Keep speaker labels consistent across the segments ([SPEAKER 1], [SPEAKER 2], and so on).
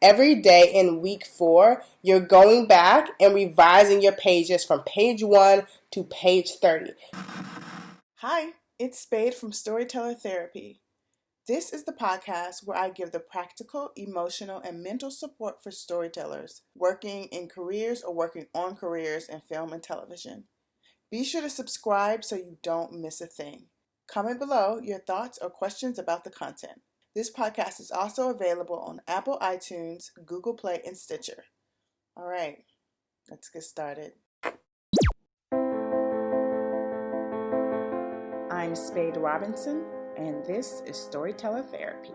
[SPEAKER 1] every day in week 4, you're going back and revising your pages from page 1 to page 30.
[SPEAKER 2] Hi, it's Spade from Storyteller Therapy. This is the podcast where I give the practical, emotional, and mental support for storytellers working in careers or working on careers in film and television. Be sure to subscribe so you don't miss a thing. Comment below your thoughts or questions about the content. This podcast is also available on Apple iTunes, Google Play, and Stitcher. All right, let's get started. I'm Spade Robinson, and this is Storyteller Therapy.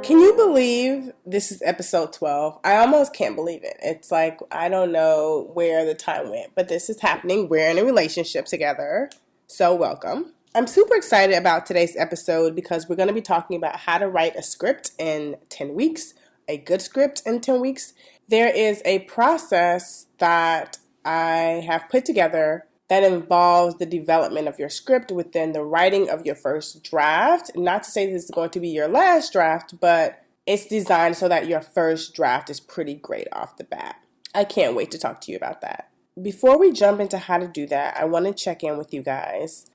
[SPEAKER 1] Can you believe this is episode 12? I almost can't believe it. It's like, I don't know where the time went, but this is happening. We're in a relationship together, so welcome. I'm super excited about today's episode because we're going to be talking about how to write a script in 10 weeks, a good script in 10 weeks. There is a process that I have put together that involves the development of your script within the writing of your first draft. Not to say this is going to be your last draft, but it's designed so that your first draft is pretty great off the bat. I can't wait to talk to you about that. Before we jump into how to do that, I want to check in with you guys.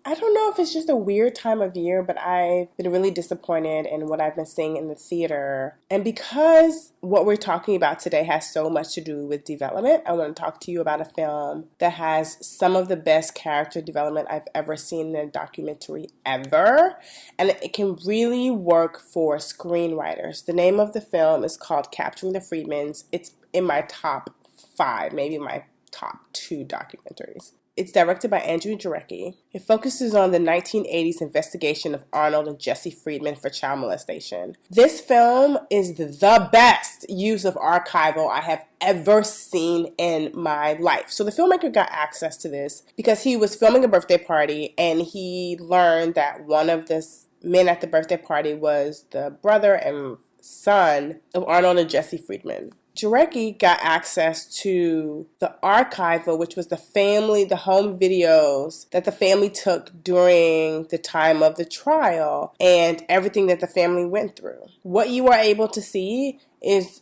[SPEAKER 1] I don't know if it's just a weird time of year, but I've been really disappointed in what I've been seeing in the theater. And because what we're talking about today has so much to do with development, I want to talk to you about a film that has some of the best character development I've ever seen in a documentary ever. And it can really work for screenwriters. The name of the film is called Capturing the Freedmans. It's in my top 5, maybe my top 2 documentaries. It's directed by Andrew Jarecki. It focuses on the 1980s investigation of Arnold and Jesse Friedman for child molestation. This film is the best use of archival I have ever seen in my life. So the filmmaker got access to this because he was filming a birthday party and he learned that one of the men at the birthday party was the brother and son of Arnold and Jesse Friedman. Jarecki got access to the archival, which was the home videos that the family took during the time of the trial and everything that the family went through. What you are able to see is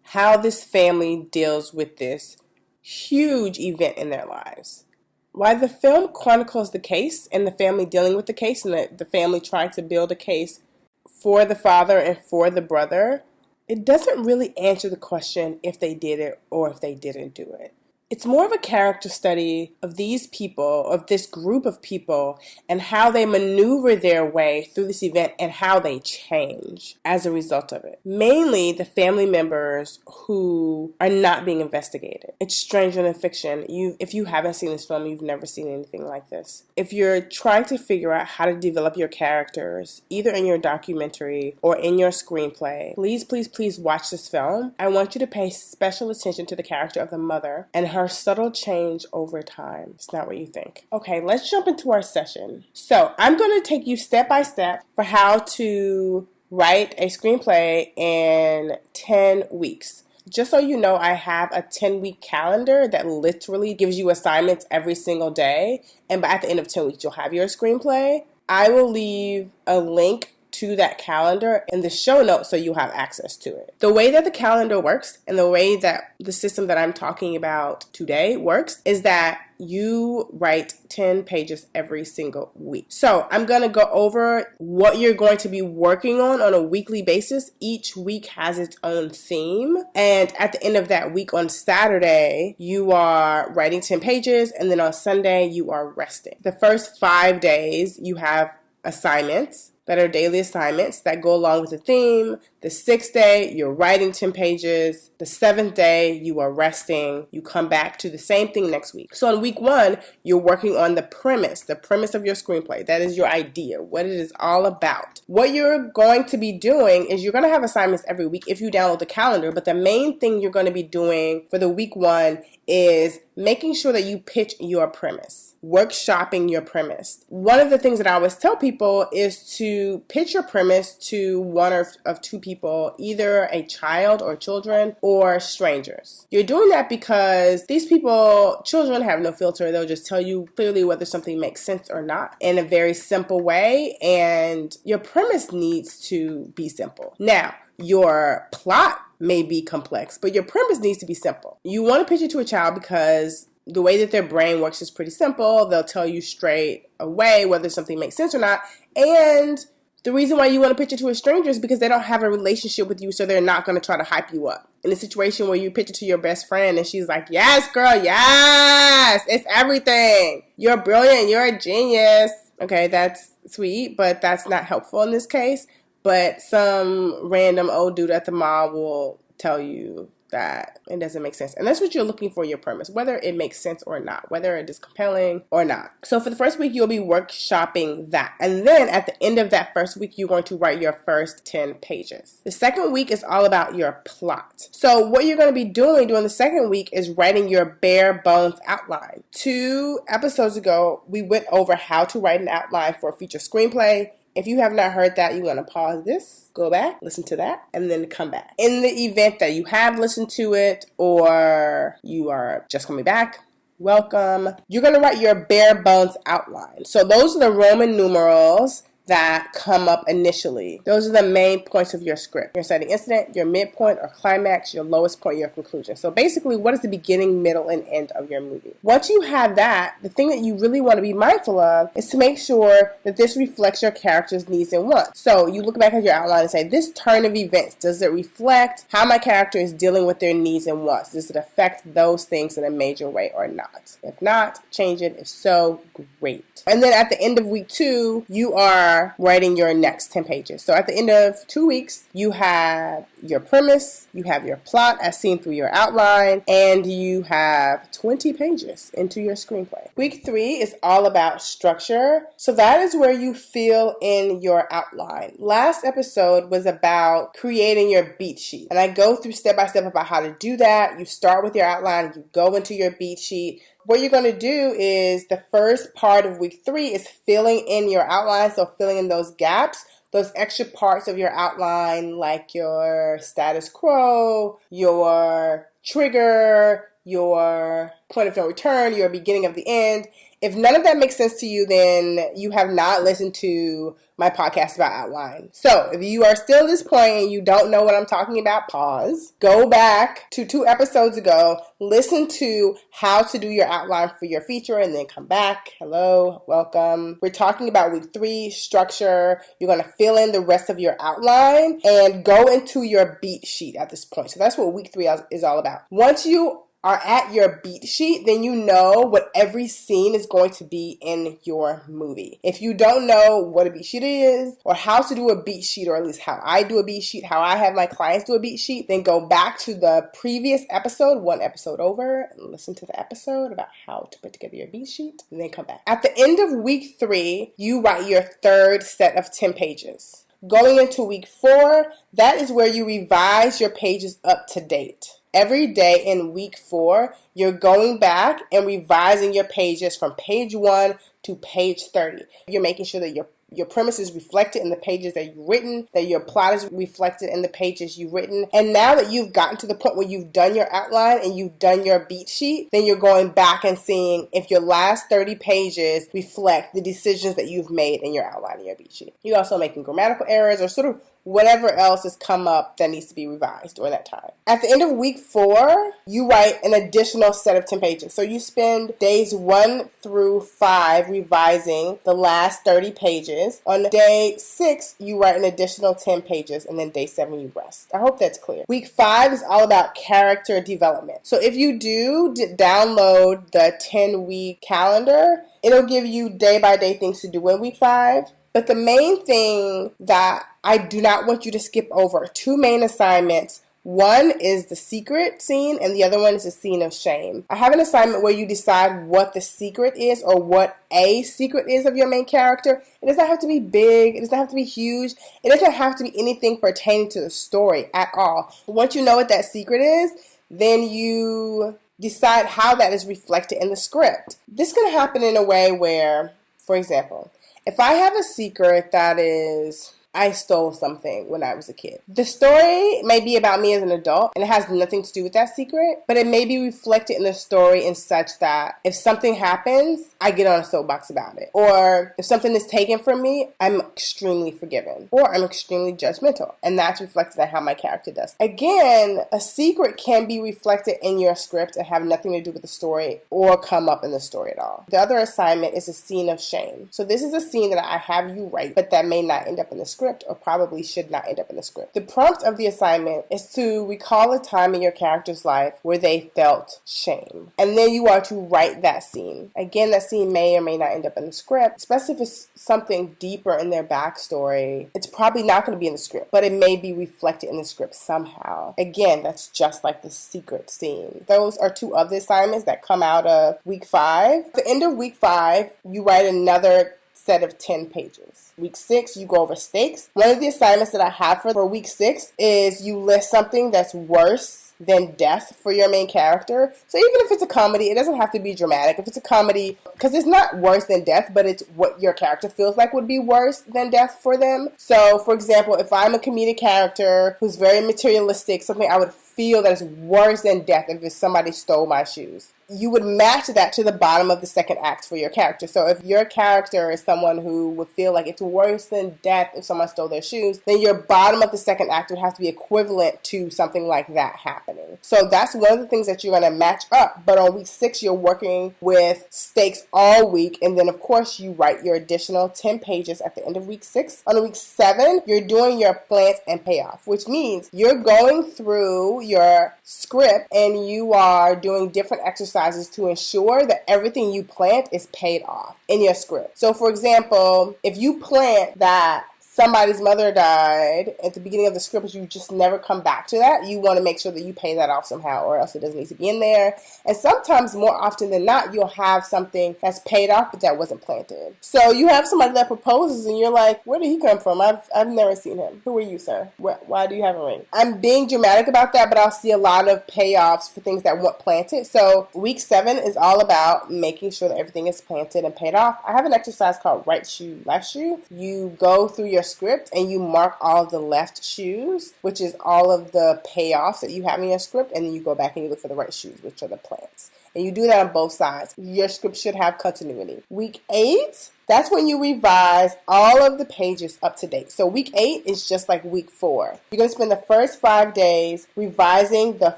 [SPEAKER 1] how this family deals with this huge event in their lives. While the film chronicles the case and the family dealing with the case and the family trying to build a case for the father and for the brother, it doesn't really answer the question if they did it or if they didn't do it. It's more of a character study of these people, of this group of people, and how they maneuver their way through this event and how they change as a result of it. Mainly the family members who are not being investigated. It's stranger than fiction. If you haven't seen this film, you've never seen anything like this. If you're trying to figure out how to develop your characters, either in your documentary or in your screenplay, please watch this film. I want you to pay special attention to the character of the mother and her subtle change over time. It's not what you think. Okay, let's jump into our session. So I'm going to take you step by step for how to write a screenplay in 10 weeks. Just so you know, I have a 10-week calendar that literally gives you assignments every single day. And at the end of 10 weeks, you'll have your screenplay. I will leave a link to that calendar in the show notes so you have access to it. The way that the calendar works and the way that the system that I'm talking about today works is that you write 10 pages every single week. So I'm going to go over what you're going to be working on a weekly basis. Each week has its own theme. And at the end of that week on Saturday, you are writing 10 pages. And then on Sunday, you are resting. The first 5 days, you have assignments that are daily assignments that go along with the theme. The 6th day, you're writing 10 pages. The 7th day, you are resting. You come back to the same thing next week. So on week 1, you're working on the premise of your screenplay. That is your idea, what it is all about. What you're going to be doing is you're going to have assignments every week if you download the calendar, but the main thing you're going to be doing for the week 1 is making sure that you pitch your premise, workshopping your premise. One of the things that I always tell people is to pitch your premise to one of 2 people people, either a child or children or strangers. You're doing that because these people, children, have no filter. They'll just tell you clearly whether something makes sense or not in a very simple way, and your premise needs to be simple. Now, your plot may be complex, but your premise needs to be simple. You want to pitch it to a child because the way that their brain works is pretty simple. They'll tell you straight away whether something makes sense or not. And the reason why you want to pitch it to a stranger is because they don't have a relationship with you, so they're not going to try to hype you up. In a situation where you pitch it to your best friend and she's like, yes, girl, yes, it's everything. You're brilliant. You're a genius. Okay, that's sweet, but that's not helpful in this case. But some random old dude at the mall will tell you that it doesn't make sense. And that's what you're looking for your premise, whether it makes sense or not, whether it is compelling or not. So for the first week, you'll be workshopping that. And then at the end of that first week, you're going to write your first 10 pages. The second week is all about your plot. So what you're going to be doing during the second week is writing your bare bones outline. 2 episodes ago, we went over how to write an outline for a feature screenplay. If you have not heard that, you want to pause this, go back, listen to that, and then come back. In the event that you have listened to it or you are just coming back, welcome. You're going to write your bare bones outline. So those are the Roman numerals that come up initially. Those are the main points of your script. Your setting incident, your midpoint or climax, your lowest point, your conclusion. So basically, what is the beginning, middle, and end of your movie? Once you have that, the thing that you really want to be mindful of is to make sure that this reflects your character's needs and wants. So you look back at your outline and say, this turn of events, does it reflect how my character is dealing with their needs and wants? Does it affect those things in a major way or not? If not, change it. If so, great. And then at the end of week 2, you are writing your next 10 pages. So at the end of 2 weeks, you have your premise, you have your plot as seen through your outline, and you have 20 pages into your screenplay. Week 3 is all about structure. So that is where you fill in your outline. Last episode was about creating your beat sheet. And I go through step by step about how to do that. You start with your outline, you go into your beat sheet. What you're going to do is the first part of week 3 is filling in your outline. So filling in those gaps, those extra parts of your outline, like your status quo, your trigger, your point of no return, your beginning of the end. If none of that makes sense to you, then you have not listened to my podcast about outline. So if you are still at this point and you don't know what I'm talking about, pause. Go back to 2 episodes ago, listen to how to do your outline for your feature, and then come back. Hello, welcome. We're talking about week 3, structure. You're going to fill in the rest of your outline and go into your beat sheet at this point. So that's what week 3 is all about. Once you are at your beat sheet, then you know what every scene is going to be in your movie. If you don't know what a beat sheet is or how to do a beat sheet, or at least how I do a beat sheet, how I have my clients do a beat sheet, then go back to the previous episode, 1 episode over, and listen to the episode about how to put together your beat sheet, and then come back. At the end of week 3, you write your third set of 10 pages. Going into week 4, that is where you revise your pages up to date. Every day in week 4, you're going back and revising your pages from page 1 to page 30. You're making sure that your premise is reflected in the pages that you've written, that your plot is reflected in the pages you've written. And now that you've gotten to the point where you've done your outline and you've done your beat sheet, then you're going back and seeing if your last 30 pages reflect the decisions that you've made in your outline and your beat sheet. You're also making grammatical errors or sort of whatever else has come up that needs to be revised during that time. At the end of week 4, you write an additional set of 10 pages. So you spend days 1 through 5 revising the last 30 pages. On day 6, you write an additional 10 pages, and then day 7, you rest. I hope that's clear. Week 5 is all about character development. So if you do download the 10-week calendar, it'll give you day-by-day things to do in week 5. But the main thing that I do not want you to skip over, 2 main assignments. One is the secret scene, and the other one is the scene of shame. I have an assignment where you decide what the secret is, or what a secret is of your main character. It does not have to be big. It does not have to be huge. It doesn't have to be anything pertaining to the story at all. Once you know what that secret is, then you decide how that is reflected in the script. This can happen in a way where, for example, if I have a secret that is I stole something when I was a kid. The story may be about me as an adult, and it has nothing to do with that secret, but it may be reflected in the story in such that if something happens, I get on a soapbox about it. Or if something is taken from me, I'm extremely forgiving. Or I'm extremely judgmental. And that's reflected in how my character does. Again, a secret can be reflected in your script and have nothing to do with the story or come up in the story at all. The other assignment is a scene of shame. So this is a scene that I have you write, but that may not end up in the script or probably should not end up in the script. The prompt of the assignment is to recall a time in your character's life where they felt shame. And then you are to write that scene. Again, that scene may or may not end up in the script, especially if it's something deeper in their backstory. It's probably not going to be in the script, but it may be reflected in the script somehow. Again, that's just like the secret scene. Those are two other assignments that come out of week 5. At the end of week 5, you write another set of 10 pages. Week 6, you go over stakes. One of the assignments that I have for week 6 is you list something that's worse than death for your main character. So even if it's a comedy, it doesn't have to be dramatic. If it's a comedy, because it's not worse than death, but it's what your character feels like would be worse than death for them. So for example, if I'm a comedic character who's very materialistic, something I would feel that is worse than death if somebody stole my shoes. You would match that to the bottom of the second act for your character. So if your character is someone who would feel like it's worse than death if someone stole their shoes, then your bottom of the second act would have to be equivalent to something like that happening. So that's one of the things that you're going to match up. But on week 6, you're working with stakes all week. And then, of course, you write your additional 10 pages at the end of week 6. On week 7, you're doing your plant and payoff, which means you're going through your script and you are doing different exercises to ensure that everything you plant is paid off in your script. So for example, if you plant that somebody's mother died at the beginning of the script, but you just never come back to that, you want to make sure that you pay that off somehow or else it doesn't need to be in there. And sometimes, more often than not, you'll have something that's paid off but that wasn't planted. So you have somebody that proposes and you're like, where did he come from? I've never seen him. Who are you, sir? Why do you have a ring? I'm being dramatic about that, but I'll see a lot of payoffs for things that weren't planted. So week 7 is all about making sure that everything is planted and paid off. I have an exercise called right shoe, left shoe. You go through your script and you mark all of the left shoes, which is all of the payoffs that you have in your script, and then you go back and you look for the right shoes, which are the plants. And you do that on both sides. Your script should have continuity. Week 8, that's when you revise all of the pages up to date. So week 8 is just like week 4. You're going to spend the first 5 days revising the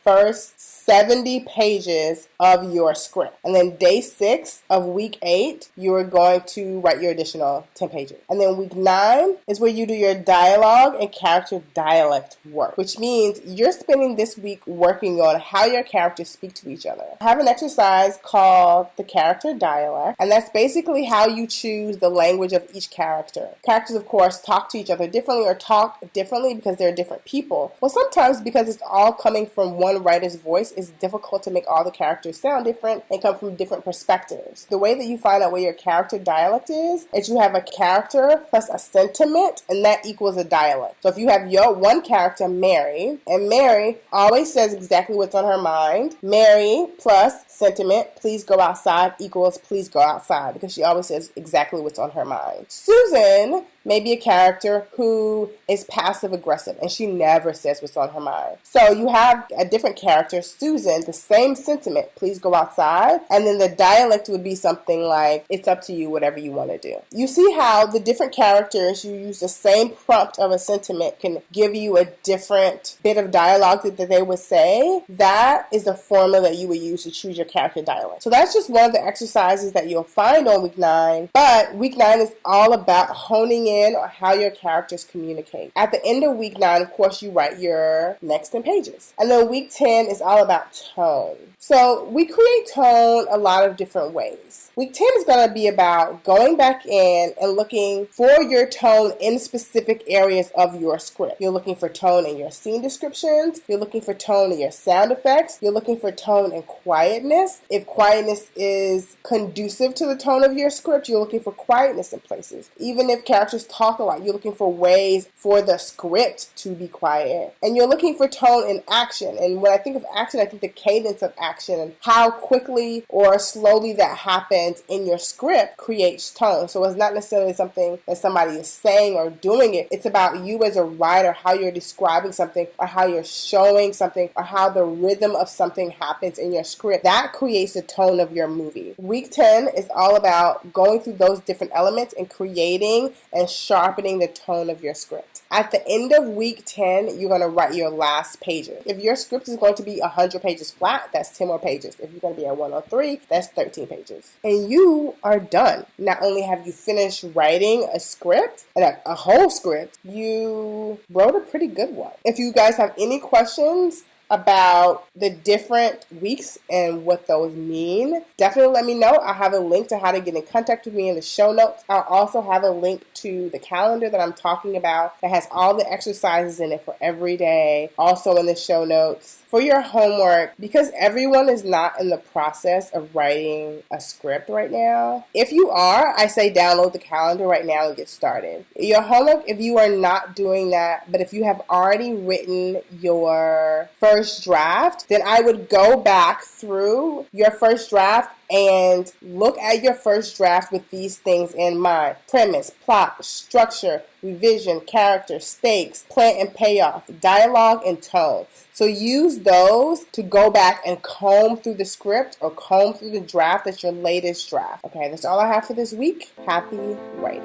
[SPEAKER 1] first 70 pages of your script. And then day 6 of week 8, you are going to write your additional 10 pages. And then week 9 is where you do your dialogue and character dialect work, which means you're spending this week working on how your characters speak to each other. I have an exercise called the character dialect, and that's basically how you choose the language of each character. Characters, of course, talk to each other differently or talk differently because they're different people. Well, sometimes because it's all coming from one writer's voice, it's difficult to make all the characters sound different and come from different perspectives. The way that you find out where your character dialect is you have a character plus a sentiment, and that equals a dialect. So if you have your one character, Mary, and Mary always says exactly what's on her mind, Mary plus sentiment, please go outside, equals please go outside, because she always says exactly what's on her mind. Susan may be a character who is passive aggressive and she never says what's on her mind. So you have a different character, Susan, the same sentiment, please go outside, and then the dialect would be something like, it's up to you, whatever you want to do. You see how the different characters, you use the same prompt of a sentiment, can give you a different bit of dialogue that they would say. That is the formula that you would use to choose your character dialect. So that's just one of the exercises that you'll find on week 9, but week 9 is all about honing in on how your characters communicate. At the end of week 9, of course, you write your next 10 pages. And then week 10 is all about tone. So we create tone a lot of different ways. Week 10 is going to be about going back in and looking for your tone in specific areas of your script. You're looking for tone in your scene descriptions. You're looking for tone in your sound effects. You're looking for tone in quietness. quietness. If quietness is conducive to the tone of your script, you're looking for quietness in places. Even if characters talk a lot, you're looking for ways for the script to be quiet. And you're looking for tone in action. And when I think of action, I think the cadence of action and how quickly or slowly that happens in your script creates tone. So it's not necessarily something that somebody is saying or doing it. It's about you as a writer, how you're describing something or how you're showing something or how the rhythm of something happens in your script. That creates the tone of your movie. Week 10 is all about going through those different elements and creating and sharpening the tone of your script. At the end of week 10, you're going to write your last pages. If your script is going to be 100 pages flat, that's 10 more pages. If you're going to be at 103, that's 13 pages. And you are done. Not only have you finished writing a script, and a whole script, you wrote a pretty good one. If you guys have any questions about the different weeks and what those mean, definitely let me know. I'll have a link to how to get in contact with me in the show notes. I'll also have a link to the calendar that I'm talking about that has all the exercises in it for every day, also in the show notes. For your homework, because everyone is not in the process of writing a script right now, if you are, I say download the calendar right now and get started. Your homework, if you are not doing that, but if you have already written your first draft, then I would go back through your first draft and look at your first draft with these things in mind: premise, plot, structure, revision, character, stakes, plan and payoff, dialogue, and tone. So use those to go back and comb through the script or comb through the draft that's your latest draft. Okay, that's all I have for this week. Happy writing.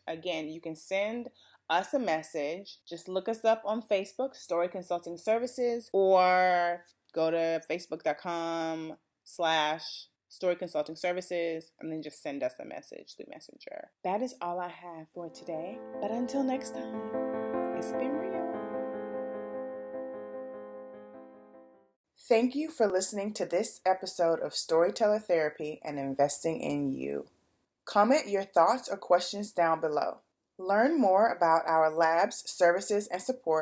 [SPEAKER 1] Again, you can send us a message. Just look us up on Facebook, Story Consulting Services, or go to facebook.com/Story Consulting Services, and then just send us a message through Messenger. That is all I have for today. But until next time, it's been real.
[SPEAKER 2] Thank you for listening to this episode of Storyteller Therapy and Investing in You. Comment your thoughts or questions down below. Learn more about our labs, services, and support